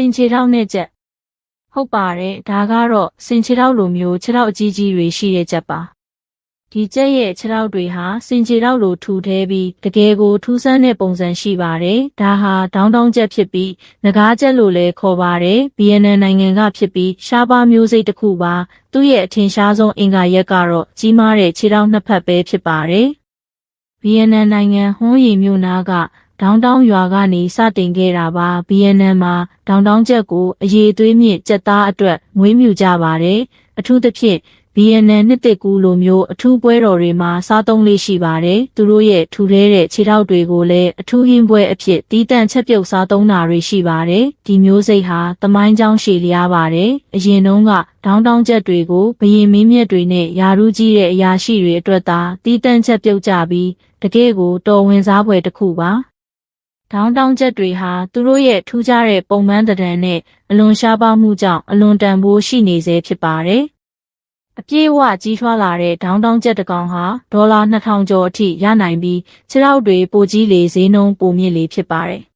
င်ခြေထောက်နဲ့ကြက်ဟုတ်ပါတယ်ဒါကတော့စင်ခြေထောက်လိုမျိုးခြေထောက်အကြီးကြီးတွေရှိတဲ့ကြက်ပါဒီကြက်ရဲ့ခြေထောက်တွေဟာစင်ခြေထောက်လိုထူထဲပြီးတကယ်ကိုထူးဆန်းတဲ့ပုံစံရှိပါတယ်ဒါဟာဒေါင်းတောင်းကြက်ဖြစ်ပြီးငကားကြက်လို့လည်းခေါ်ပါတယ်ဗီယက်နမ်နိုင်ငံကဖြစ်ပြီးရှားပါးမျိုးစိတ်တစ်ခုပါသူ့ရဲ့အထင်ရှားဆုံးအင်္ဂါရက်ကတော့ကြီးမားတဲ့ခြေထောက်နှစ်ဖက်ပဲဖြစ်ပါတယ်ဗီယက်နမ်နိုင်ငံဟွန်းရီမြို့နားကဒေါင်းတောင်းရွာကနေစတင်ခဲ့တာပါဗီယက်နမ်မှာဒေါင်းတောင်းကြက်ကိုအရေးသွေးမြင့်ကြက်သားအတွက်မွေးမြူကြပါတယ်အထူးသဖြင့်ဗီယက်နမ်နှစ်တစ်ကူလိုမျိုးအထူးပွဲတော်တွေမှာစားသုံးလေးရှိပါတယ်သူတို့ရဲ့ထူထဲတဲ့ခြေထောက်တွေကိုလည်းအထူးဟင်းပွဲအဖြစ်တီးတန့်ချက်ပြုတ်စားသုံးတာတွေရှိပါတယ်ဒီမျိုးစိတ်ဟာသမိုင်းကြောင်းရှည်လျားပါတယ်အရင်တုန်းကဒေါင်းတောင်းကြက်တွေကိုဘရင်မင်းမြတ်တွေနဲ့ယာရုကြီးတဲ့အရာရှိတွေအတွက်သာတီးတန့်ချက်ပြုတ်ကြပြီးတကယ့်ကိုတော်ဝင်စားပွဲတစ်ခုပါဒေါင်းတောင်းချက်တွေဟာသူတို့ရဲ့ထူးခြားတဲ့ပုံမှန်သဏ္ဍာန်နဲ့အလွန်ရှားပါးမှုကြောင့်အလွန်တန်ဖိုးရှိနေစေဖြစ်ပါတယ်။အပြည့်အဝကြီးထွားလာတဲ့ဒေါင်းတောင်းချက်တစ်ကောင်ဟာဒေါ်လာ2000ကျော်အထိရနိုင်ပြီးခြေထောက်တွေပိုကြီးလေဈေးနှုန်းပိုမြင့်လေဖြစ်ပါတယ်။